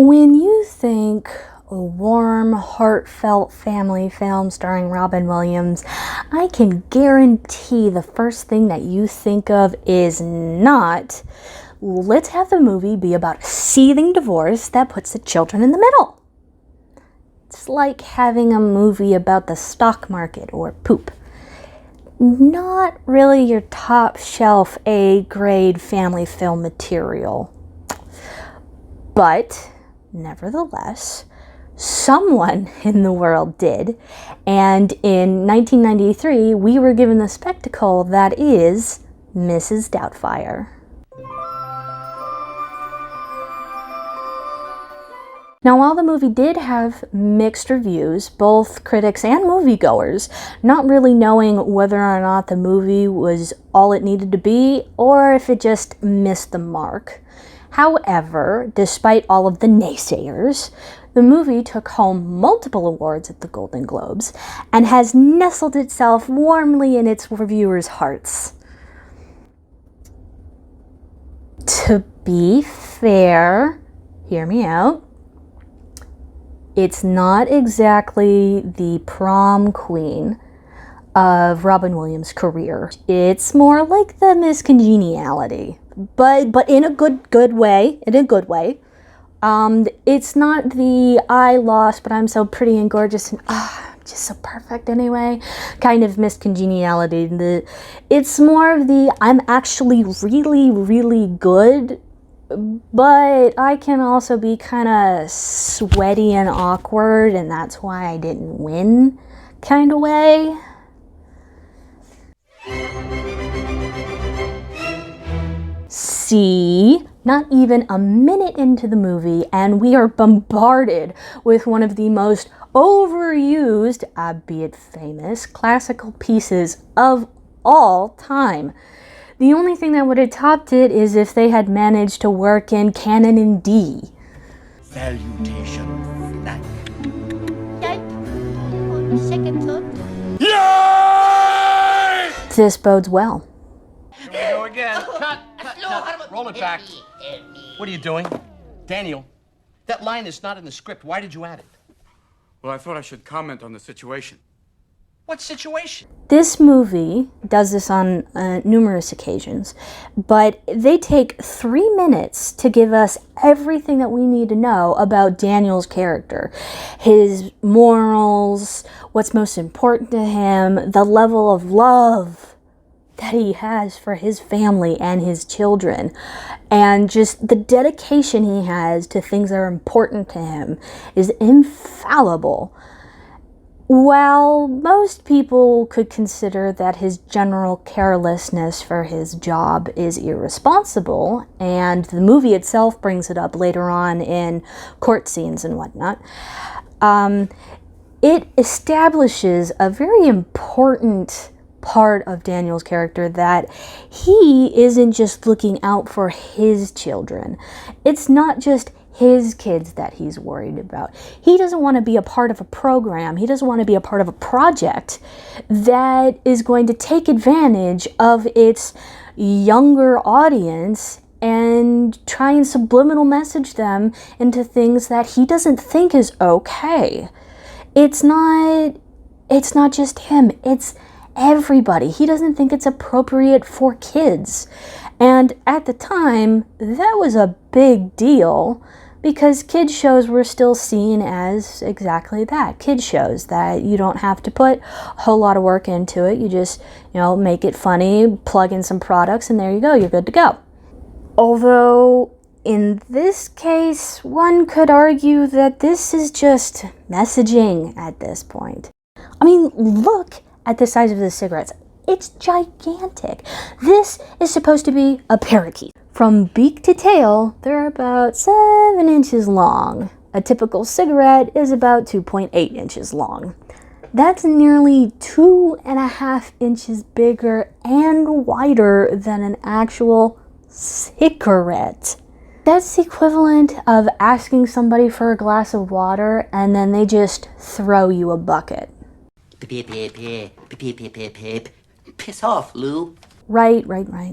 When you think a warm, heartfelt family film starring Robin Williams, I can guarantee the first thing that you think of is not, let's have the movie be about a seething divorce that puts the children in the middle. It's like having a movie about the stock market or poop. Not really your top shelf A-grade family film material. But nevertheless, someone in the world did, and in 1993 we were given the spectacle that is Mrs. Doubtfire. Now, while the movie did have mixed reviews, both critics and moviegoers not really knowing whether or not the movie was all it needed to be or if it just missed the mark. However, despite all of the naysayers, the movie took home multiple awards at the Golden Globes and has nestled itself warmly in its reviewers' hearts. To be fair, hear me out, it's not exactly the prom queen of Robin Williams' career. It's more like the Miss Congeniality. But in a good way, it's not the I lost, but I'm so pretty and gorgeous and I'm just so perfect anyway kind of Miss Congeniality. It's more of the I'm actually really, really good, but I can also be kind of sweaty and awkward, and that's why I didn't win kind of way. See, not even a minute into the movie and we are bombarded with one of the most overused, albeit famous, classical pieces of all time. The only thing that would have topped it is if they had managed to work in canon in D. Salutation. Second thought. Yay! This bodes well. Here we go again. Cut. Roll it back. What are you doing? Daniel, that line is not in the script. Why did you add it? Well, I thought I should comment on the situation. What situation? This movie does this on numerous occasions, but they take 3 minutes to give us everything that we need to know about Daniel's character. His morals, what's most important to him, the level of love that he has for his family and his children, and just the dedication he has to things that are important to him is infallible. While most people could consider that his general carelessness for his job is irresponsible, and the movie itself brings it up later on in court scenes and whatnot, it establishes a very important part of Daniel's character, that he isn't just looking out for his children. It's not just his kids that he's worried about. He doesn't want to be a part of a program. He doesn't want to be a part of a project that is going to take advantage of its younger audience and try and subliminal message them into things that he doesn't think is okay. It's not just him. It's everybody. He doesn't think it's appropriate for kids. And at the time, that was a big deal because kids shows were still seen as exactly that. Kids shows that you don't have to put a whole lot of work into it. You just, make it funny, plug in some products, and there you go. You're good to go. Although, in this case, one could argue that this is just messaging at this point. I mean, look at the size of the cigarettes. It's gigantic. This is supposed to be a parakeet. From beak to tail, they're about 7 inches long. A typical cigarette is about 2.8 inches long. That's nearly 2.5 inches bigger and wider than an actual cigarette. That's the equivalent of asking somebody for a glass of water and then they just throw you a bucket. Piss off, Lou. Right.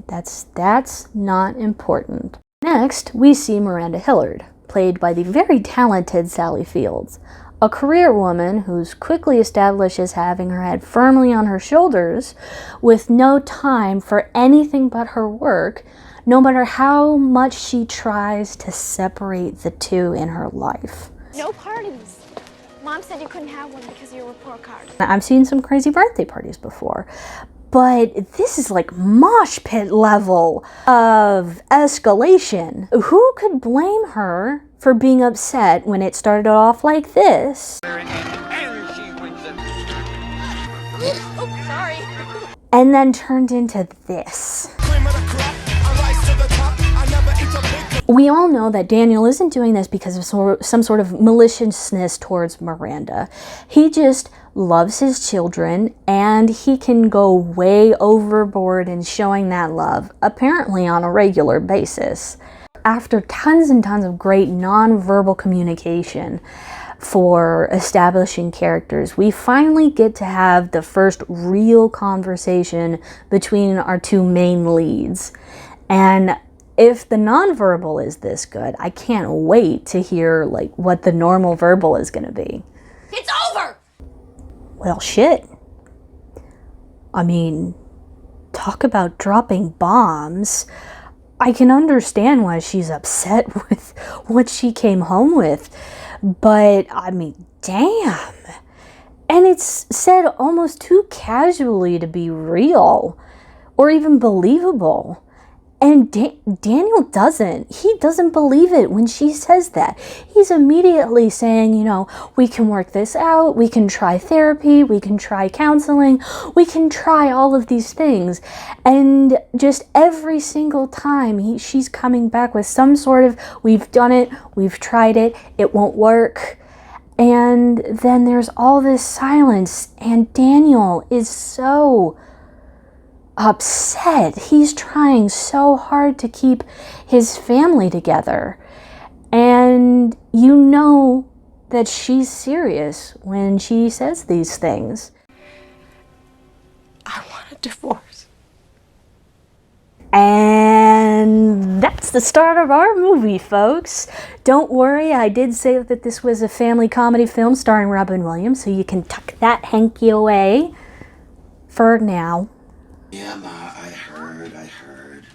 That's not important. Next, we see Miranda Hillard, played by the very talented Sally Fields, a career woman who's quickly established as having her head firmly on her shoulders with no time for anything but her work, no matter how much she tries to separate the two in her life. No parties. Mom said you couldn't have one because of your report card. I've seen some crazy birthday parties before, but this is like mosh pit level of escalation. Who could blame her for being upset when it started off like this? Oh, sorry. And then turned into this. We all know that Daniel isn't doing this because of some sort of maliciousness towards Miranda. He just loves his children, and he can go way overboard in showing that love, apparently on a regular basis. After tons and tons of great nonverbal communication for establishing characters, we finally get to have the first real conversation between our two main leads. And if the nonverbal is this good, I can't wait to hear like what the normal verbal is going to be. It's over! Well, shit. I mean, talk about dropping bombs. I can understand why she's upset with what she came home with, but I mean, damn. And it's said almost too casually to be real or even believable. And Daniel doesn't. He doesn't believe it when she says that. He's immediately saying, you know, we can work this out. We can try therapy. We can try counseling. We can try all of these things. And just every single time she's coming back with some sort of, we've done it. We've tried it. It won't work. And then there's all this silence. And Daniel is so upset. He's trying so hard to keep his family together. And you know that she's serious when she says these things. I want a divorce. And that's the start of our movie, folks. Don't worry, I did say that this was a family comedy film starring Robin Williams, so you can tuck that hanky away for now. Yeah, Ma, I heard.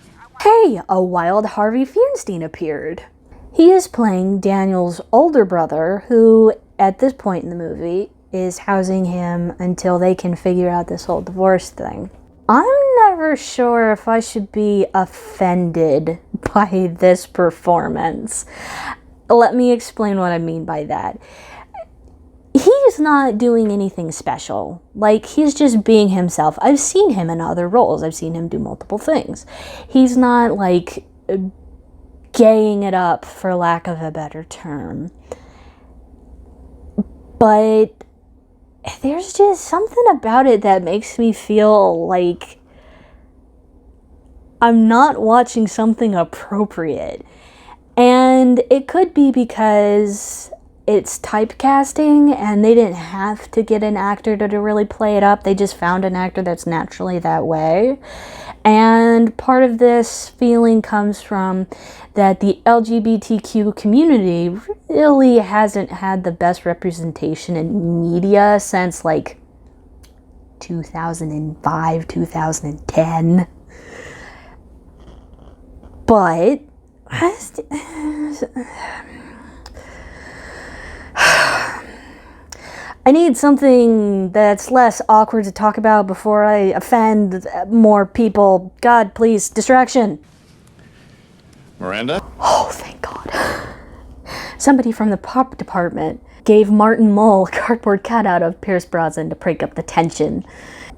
Hey, a wild Harvey Fierstein appeared. He is playing Daniel's older brother, who, at this point in the movie, is housing him until they can figure out this whole divorce thing. I'm never sure if I should be offended by this performance. Let me explain what I mean by that. He's not doing anything special. Like, he's just being himself. I've seen him in other roles. I've seen him do multiple things. He's not, like, gaying it up, for lack of a better term. But there's just something about it that makes me feel like I'm not watching something appropriate. And it could be because it's typecasting and they didn't have to get an actor to really play it up. They just found an actor that's naturally that way. And part of this feeling comes from that the LGBTQ community really hasn't had the best representation in media since like 2005, 2010. But I need something that's less awkward to talk about before I offend more people. God, please, distraction. Miranda? Oh, thank God. Somebody from the pop department gave Martin Mull a cardboard cutout of Pierce Brosnan to break up the tension.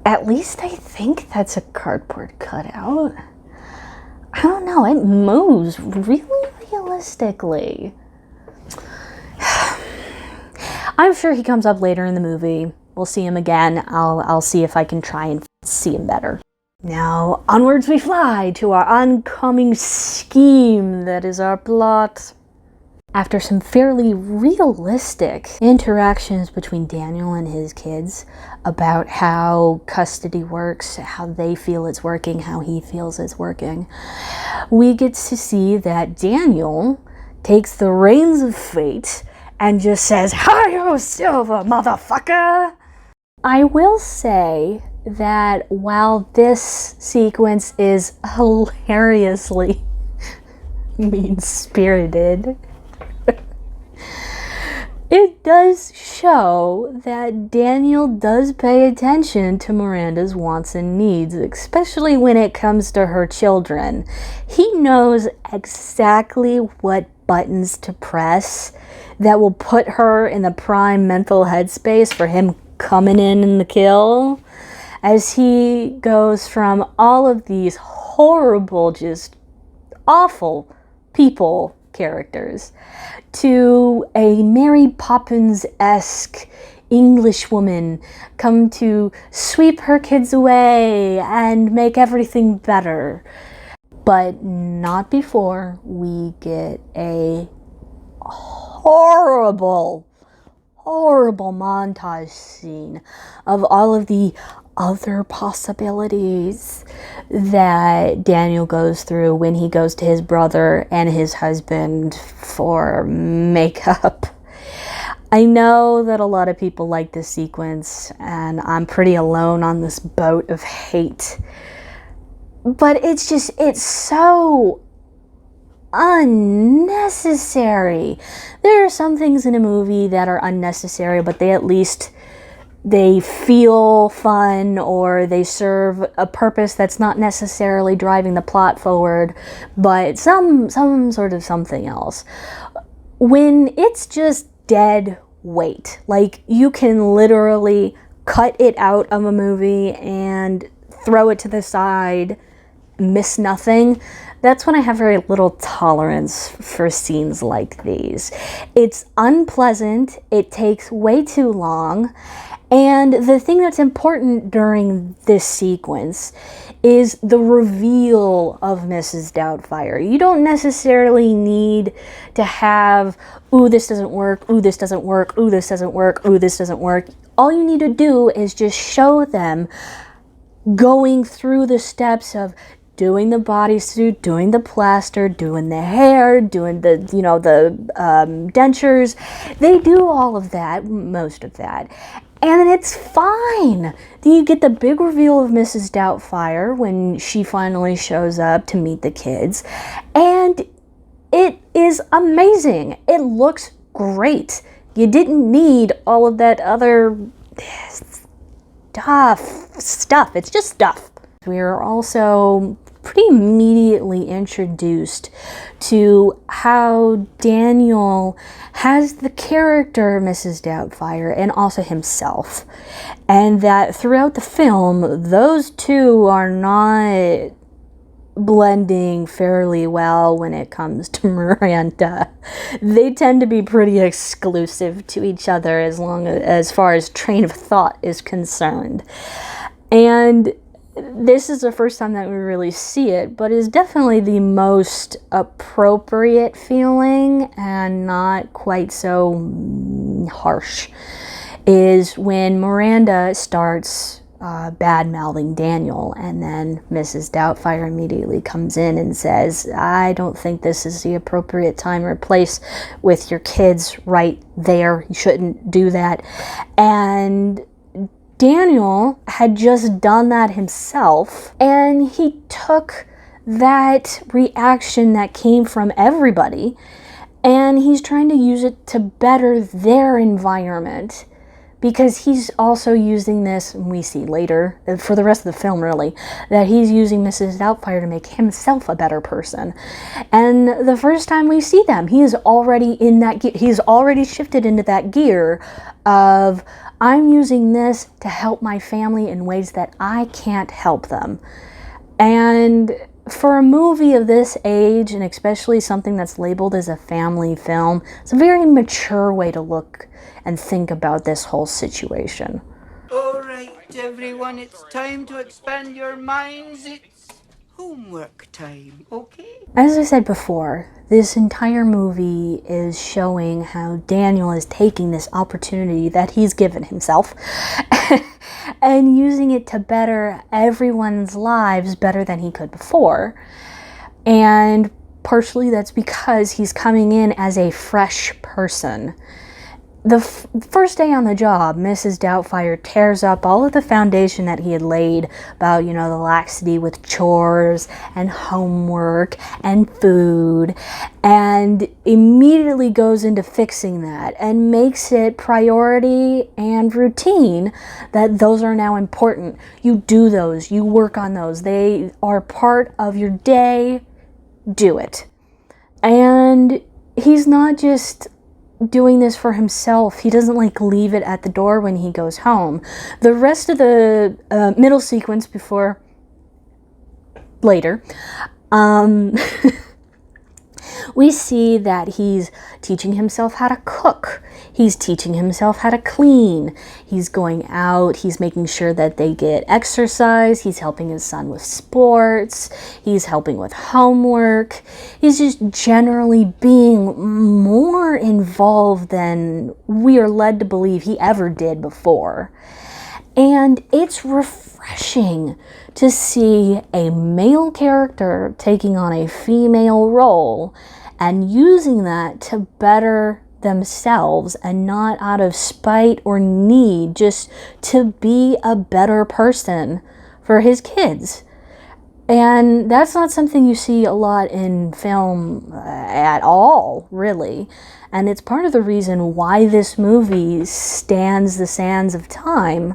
At least I think that's a cardboard cutout. I don't know, it moves really realistically. I'm sure he comes up later in the movie. We'll see him again. I'll see if I can try and see him better. Now, onwards we fly to our oncoming scheme that is our plot. After some fairly realistic interactions between Daniel and his kids about how custody works, how they feel it's working, how he feels it's working, we get to see that Daniel takes the reins of fate and just says, "Hi-yo, Silver, motherfucker!" I will say that while this sequence is hilariously mean-spirited, it does show that Daniel does pay attention to Miranda's wants and needs, especially when it comes to her children. He knows exactly what buttons to press that will put her in the prime mental headspace for him coming in the kill, as he goes from all of these horrible, just awful people characters to a Mary Poppins-esque English woman come to sweep her kids away and make everything better. But not before we get a horrible montage scene of all of the other possibilities that Daniel goes through when he goes to his brother and his husband for makeup. I know that a lot of people like this sequence, and I'm pretty alone on this boat of hate. But it's so unnecessary. There are some things in a movie that are unnecessary, but they feel fun, or they serve a purpose that's not necessarily driving the plot forward, but some sort of something else. When it's just dead weight, like you can literally cut it out of a movie and throw it to the side, miss nothing, that's when I have very little tolerance for scenes like these. It's unpleasant, it takes way too long, and the thing that's important during this sequence is the reveal of Mrs. Doubtfire. You don't necessarily need to have, ooh, this doesn't work, ooh, this doesn't work, ooh, this doesn't work, ooh, this doesn't work. All you need to do is just show them going through the steps of doing the bodysuit, doing the plaster, doing the hair, doing the, dentures. They do all of that, most of that. And it's fine. Then you get the big reveal of Mrs. Doubtfire when she finally shows up to meet the kids. And it is amazing. It looks great. You didn't need all of that other stuff. It's just stuff. We are also pretty immediately introduced to how Daniel has the character Mrs. Doubtfire and also himself, and that throughout the film those two are not blending fairly well when it comes to Miranda. They tend to be pretty exclusive to each other as far as train of thought is concerned. And this is the first time that we really see it, but is definitely the most appropriate feeling and not quite so harsh, is when Miranda starts bad-mouthing Daniel, and then Mrs. Doubtfire immediately comes in and says, "I don't think this is the appropriate time or place with your kids right there. You shouldn't do that." And Daniel had just done that himself, and he took that reaction that came from everybody, and he's trying to use it to better their environment, because he's also using this, and we see later, for the rest of the film really, that he's using Mrs. Doubtfire to make himself a better person. And the first time we see them, he is already in that gear. He's already shifted into that gear of, I'm using this to help my family in ways that I can't help them. And for a movie of this age, and especially something that's labeled as a family film, it's a very mature way to look and think about this whole situation. All right, everyone, it's time to expand your minds. It's homework time, okay? As I said before, this entire movie is showing how Daniel is taking this opportunity that he's given himself and using it to better everyone's lives better than he could before. And partially that's because he's coming in as a fresh person. The first day on the job, Mrs. Doubtfire tears up all of the foundation that he had laid about, you know, the laxity with chores and homework and food, and immediately goes into fixing that and makes it priority and routine that those are now important. You do those, you work on those, they are part of your day, do it. And he's not just doing this for himself. He doesn't like leave it at the door when he goes home. The rest of the middle sequence before later, we see that he's teaching himself how to cook. He's teaching himself how to clean. He's going out. He's making sure that they get exercise. He's helping his son with sports. He's helping with homework. He's just generally being more involved than we are led to believe he ever did before. And it's refreshing to see a male character taking on a female role and using that to better themselves, and not out of spite or need, just to be a better person for his kids. And that's not something you see a lot in film at all, really. And it's part of the reason why this movie stands the sands of time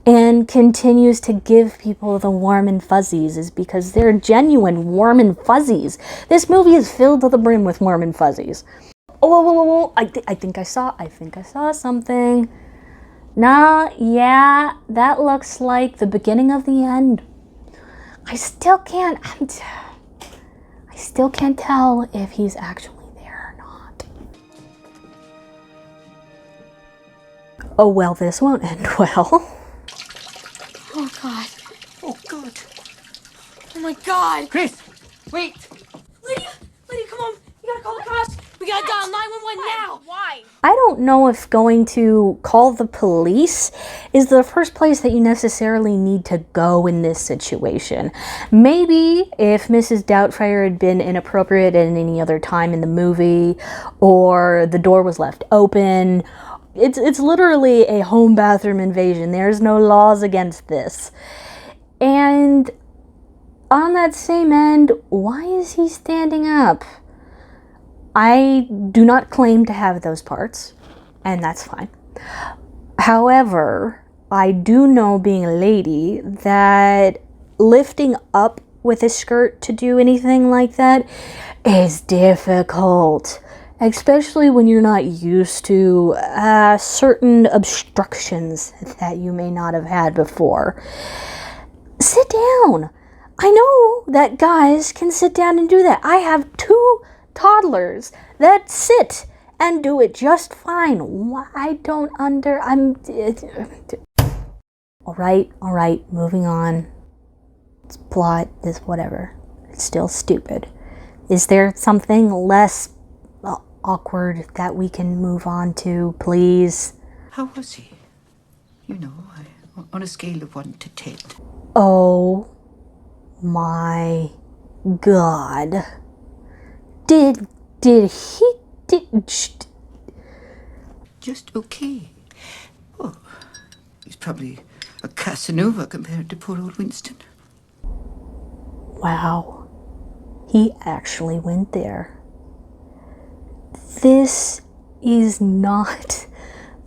and continues to give people the warm and fuzzies, is because they're genuine warm and fuzzies. This movie is filled to the brim with warm and fuzzies. Oh, I think I saw something. Nah, yeah, that looks like the beginning of the end. I still can't tell if he's actually there or not. Oh well, this won't end well. Oh, God. Oh, God. Oh, my God. Chris, wait. Lydia, come on. You gotta call the cops. We gotta dial 911 now. Why? I don't know if going to call the police is the first place that you necessarily need to go in this situation. Maybe if Mrs. Doubtfire had been inappropriate at any other time in the movie, or the door was left open. It's literally a home bathroom invasion. There's no laws against this. And on that same end, why is he standing up? I do not claim to have those parts, and that's fine. However, I do know, being a lady, that lifting up with a skirt to do anything like that is difficult. Especially when you're not used to certain obstructions that you may not have had before. Sit down. I know that guys can sit down and do that. I have 2 toddlers that sit and do it just fine. All right, moving on. It's plot, this whatever. It's still stupid. Is there something less awkward that we can move on to, please? How was he? You know, on a scale of 1 to 10. Oh my God. Did he Just okay. Oh, he's probably a Casanova compared to poor old Winston. Wow. He actually went there. This is not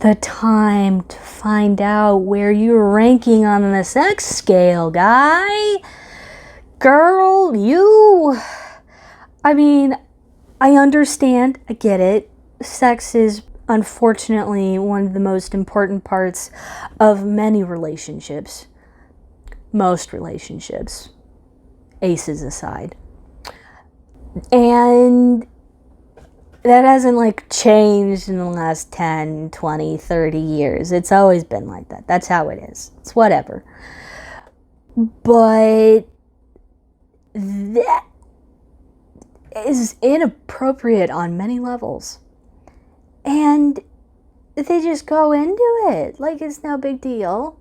the time to find out where you're ranking on the sex scale, guy. Girl, you... I mean, I understand, I get it. Sex is unfortunately one of the most important parts of many relationships. Most relationships. Aces aside. And that hasn't like changed in the last 10, 20, 30 years. It's always been like that. That's how it is. It's whatever. But that is inappropriate on many levels. And they just go into it like it's no big deal.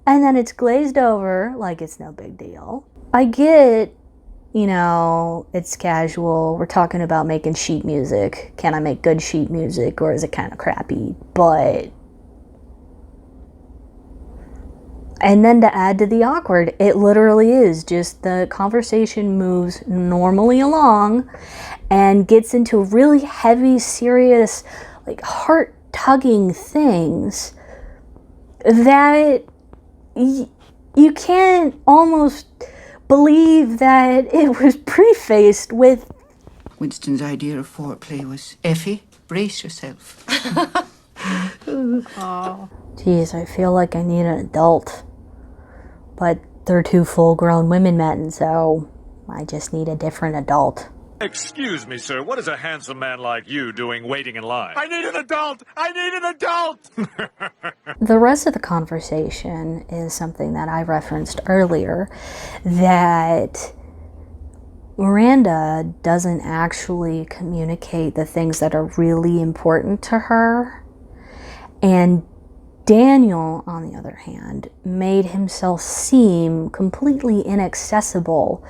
And then it's glazed over like it's no big deal. I get you know, it's casual. We're talking about making sheet music. Can I make good sheet music, or is it kind of crappy? But, and then to add to the awkward, it literally is just the conversation moves normally along and gets into really heavy, serious, like heart-tugging things that you can't almost believe that it was prefaced with Winston's idea of foreplay was, Effie, brace yourself. geez, I feel like I need an adult. But they're two full-grown women men, so I just need a different adult. Excuse me, sir. What is a handsome man like you doing waiting in line? I need an adult! I need an adult! The rest of the conversation is something that I referenced earlier, that Miranda doesn't actually communicate the things that are really important to her. And Daniel, on the other hand, made himself seem completely inaccessible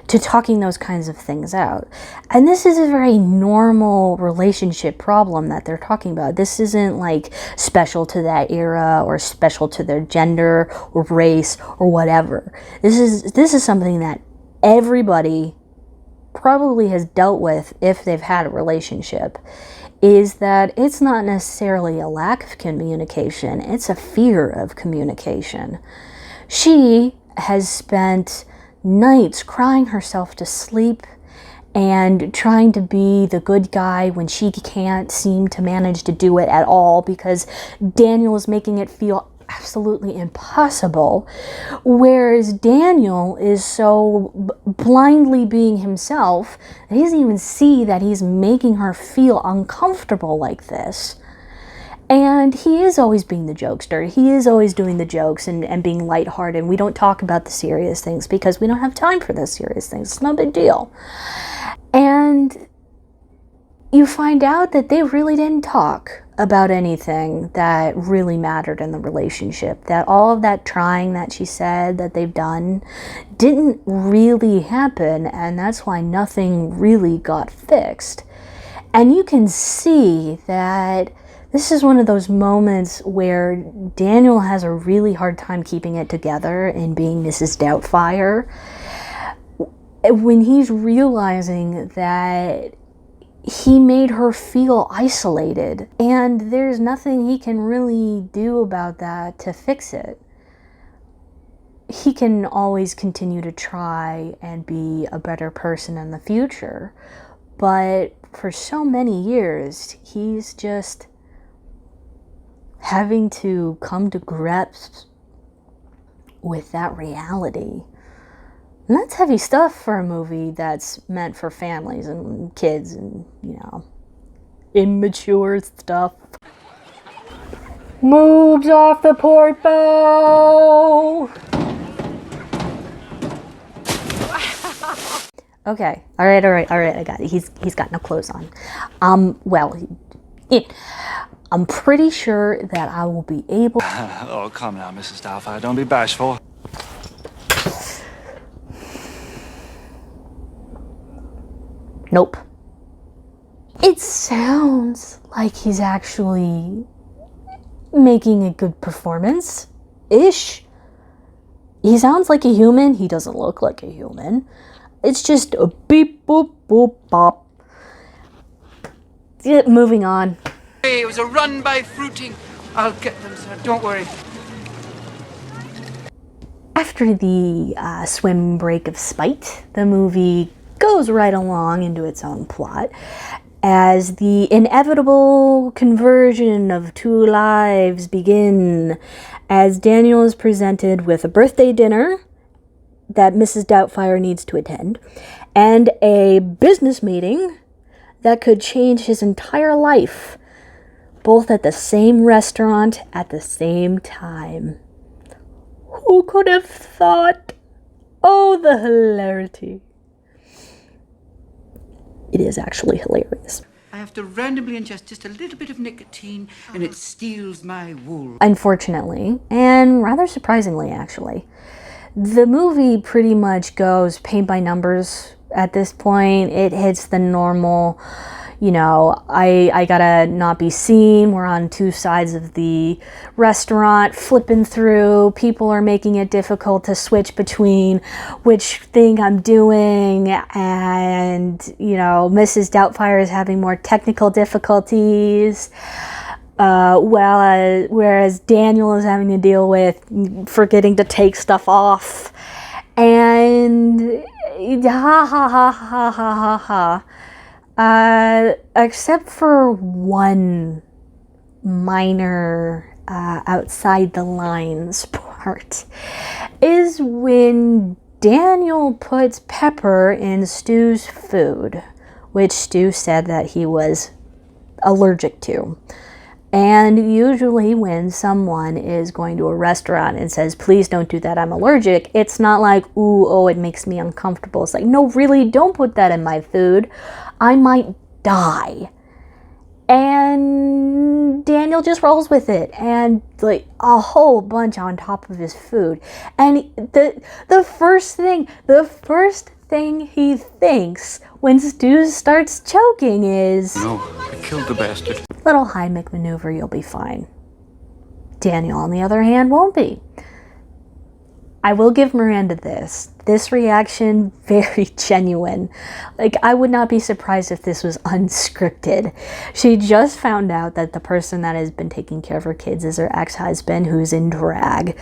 to talking those kinds of things out. And this is a very normal relationship problem that they're talking about. This isn't like special to that era or special to their gender or race or whatever. This is something that everybody probably has dealt with if they've had a relationship. Is that it's not necessarily a lack of communication, it's a fear of communication. She has spent nights crying herself to sleep and trying to be the good guy when she can't seem to manage to do it at all because Daniel is making it feel absolutely impossible, whereas Daniel is so blindly being himself that he doesn't even see that he's making her feel uncomfortable like this. And he is always being the jokester. He is always doing the jokes and being lighthearted. We don't talk about the serious things because we don't have time for the serious things. It's no big deal. And you find out that they really didn't talk about anything that really mattered in the relationship. That all of that trying that she said that they've done didn't really happen, and that's why nothing really got fixed. And you can see that this is one of those moments where Daniel has a really hard time keeping it together and being Mrs. Doubtfire. When he's realizing that he made her feel isolated, and there's nothing he can really do about that to fix it. He can always continue to try and be a better person in the future, but for so many years, he's just having to come to grips with that reality. And that's heavy stuff for a movie that's meant for families and kids and, you know, immature stuff. Moves off the portfolio. Okay, all right, I got it. He's got no clothes on. I'm pretty sure that I will be able. Oh, come now, Mrs. Doubtfire. Don't be bashful. Nope. It sounds like he's actually making a good performance-ish. He sounds like a human. He doesn't look like a human. It's just a beep, boop, boop, bop. Moving on. Hey, it was a run by fruiting. I'll get them, sir. Don't worry. After the swim break of spite, the movie goes right along into its own plot as the inevitable conversion of two lives begin, as Daniel is presented with a birthday dinner that Mrs. Doubtfire needs to attend and a business meeting that could change his entire life, both at the same restaurant at the same time. Who could have thought? Oh, the hilarity. It is actually hilarious. I have to randomly ingest just a little bit of nicotine, and it steals my wool. Unfortunately, and rather surprisingly actually, The movie pretty much goes paint by numbers at this point. It hits the normal, you know, I gotta not be seen. We're on two sides of the restaurant, flipping through. People are making it difficult to switch between which thing I'm doing. And, you know, Mrs. Doubtfire is having more technical difficulties. Whereas Daniel is having to deal with forgetting to take stuff off. And except for one minor outside the lines part, is when Daniel puts pepper in Stu's food, which Stu said that he was allergic to. And usually when someone is going to a restaurant and says, please don't do that, I'm allergic, it's not like, ooh, oh, it makes me uncomfortable. It's like, no, really, don't put that in my food. I might die. And Daniel just rolls with it, and like a whole bunch on top of his food. And the first thing he thinks when Stu starts choking is, No, I killed the bastard. little Heimlich maneuver, you'll be fine. Daniel, on the other hand, won't be. I will give Miranda this reaction, very genuine. Like, I would not be surprised if this was unscripted. She just found out that the person that has been taking care of her kids is her ex-husband, who's in drag.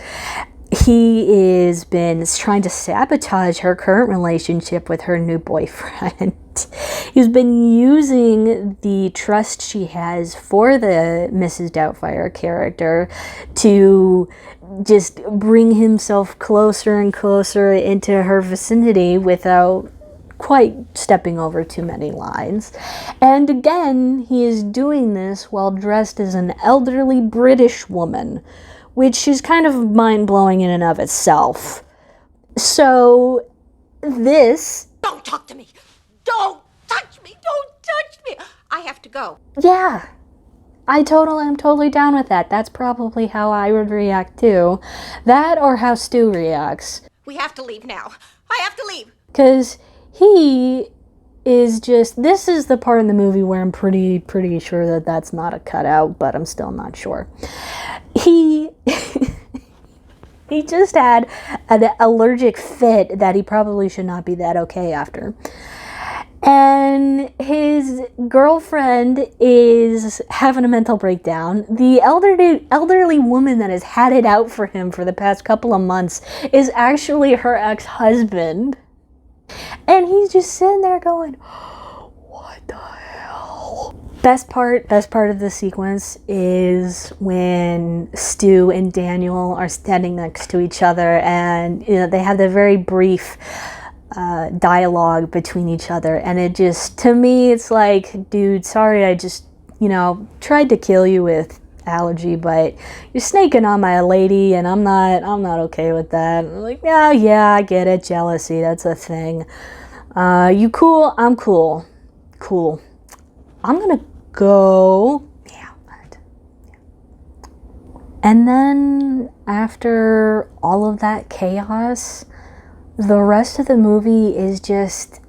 He has been trying to sabotage her current relationship with her new boyfriend. He's been using the trust she has for the Mrs. Doubtfire character to just bring himself closer and closer into her vicinity without quite stepping over too many lines. And again, he is doing this while dressed as an elderly British woman, which is kind of mind-blowing in and of itself. So, this... Don't talk to me! Don't touch me! Don't touch me! I have to go. Yeah. I'm totally down with that. That's probably how I would react too. That or how Stu reacts. We have to leave now. I have to leave. Because he is just... This is the part in the movie where I'm pretty sure that that's not a cutout, but I'm still not sure. He just had an allergic fit that he probably should not be that okay after. And his girlfriend is having a mental breakdown. The elderly woman that has had it out for him for the past couple of months is actually her ex-husband. And he's just sitting there going, what the hell? Best part of the sequence is when Stu and Daniel are standing next to each other, and they have the very brief dialogue between each other, and it just, to me, it's like, dude, sorry, I just, tried to kill you with allergy, but you're snaking on my lady, and I'm not okay with that. I'm like, yeah, I get it, jealousy, that's a thing. You cool? I'm cool. Cool. I'm gonna go. Yeah. And then after all of that chaos, the rest of the movie is just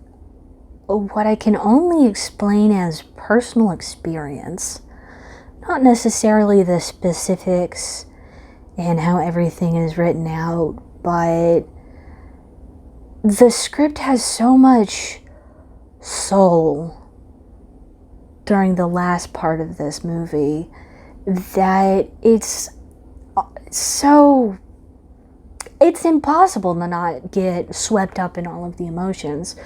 what I can only explain as personal experience. Not necessarily the specifics and how everything is written out, but the script has so much soul during the last part of this movie that it's impossible to not get swept up in all of the emotions.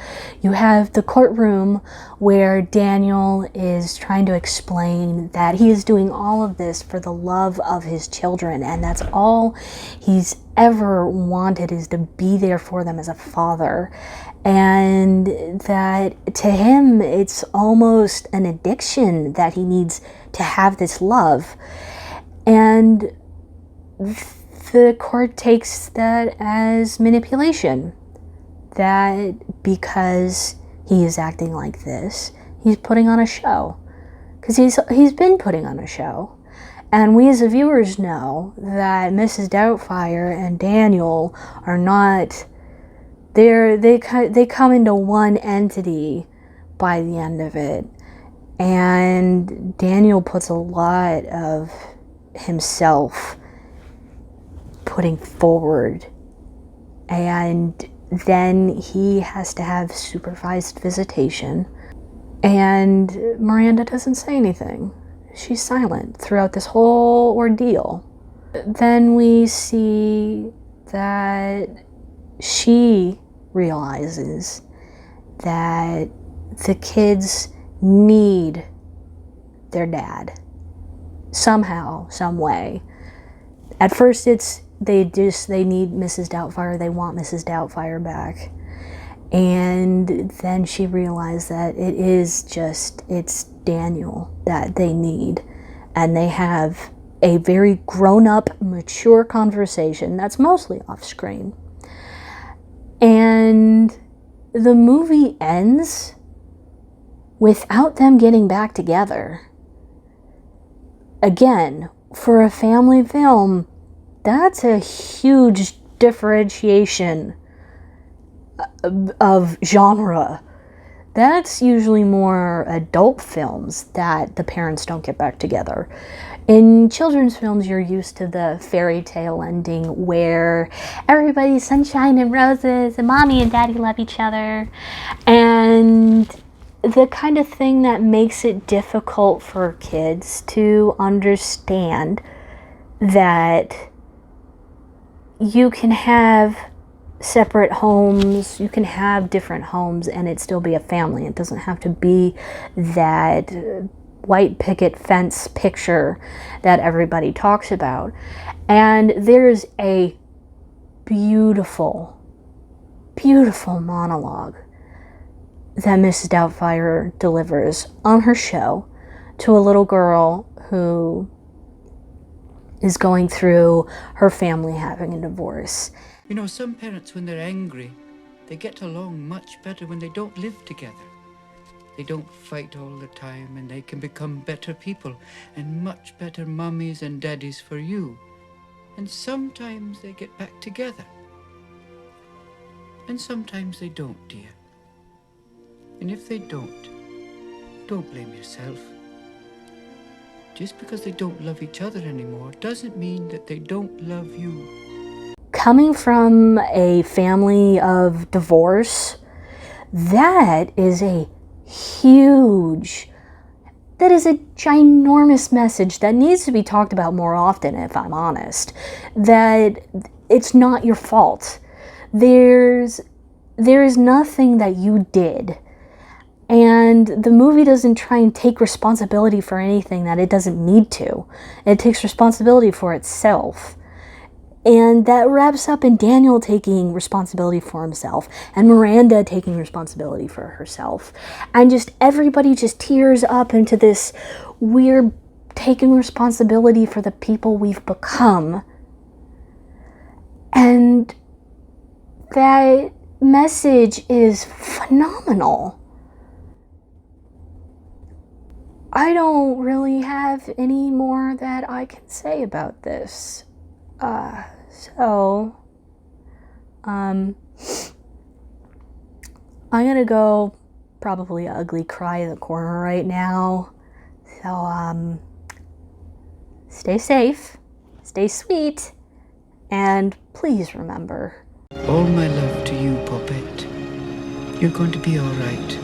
You have the courtroom where Daniel is trying to explain that he is doing all of this for the love of his children, and that's all he's ever wanted, is to be there for them as a father. And that to him, it's almost an addiction that he needs to have this love. And the court takes that as manipulation. That because he is acting like this, he's putting on a show. Because he's been putting on a show. And we as the viewers know that Mrs. Doubtfire and Daniel are not, they come into one entity by the end of it. And Daniel puts a lot of himself putting forward. And then he has to have supervised visitation. And Miranda doesn't say anything. She's silent throughout this whole ordeal. Then we see that she realizes that the kids need their dad somehow, some way. At first they need Mrs. Doubtfire, they want Mrs. Doubtfire back. And then she realized that it's Daniel that they need. And they have a very grown-up, mature conversation that's mostly off-screen. And the movie ends without them getting back together. Again, for a family film, that's a huge differentiation of genre. That's usually more adult films that the parents don't get back together. In children's films, you're used to the fairy tale ending where everybody's sunshine and roses and mommy and daddy love each other. And the kind of thing that makes it difficult for kids to understand that you can have separate homes, you can have different homes and it still be a family. It doesn't have to be that white picket fence picture that everybody talks about. And there's a beautiful, beautiful monologue that Mrs. Doubtfire delivers on her show to a little girl who is going through her family having a divorce. You know, some parents, when they're angry, they get along much better when they don't live together. They don't fight all the time, and they can become better people and much better mummies and daddies for you. And sometimes they get back together. And sometimes they don't, dear. And if they don't blame yourself. Just because they don't love each other anymore doesn't mean that they don't love you. Coming from a family of divorce, that is a ginormous message that needs to be talked about more often, if I'm honest. That it's not your fault. There is nothing that you did. And the movie doesn't try and take responsibility for anything that it doesn't need to. It takes responsibility for itself. And that wraps up in Daniel taking responsibility for himself and Miranda taking responsibility for herself. And just everybody just tears up into this weird taking responsibility for the people we've become. And that message is phenomenal. I don't really have any more that I can say about this. I'm gonna go probably ugly cry in the corner right now. So, stay safe, stay sweet, and please remember. All my love to you, Puppet. You're going to be all right.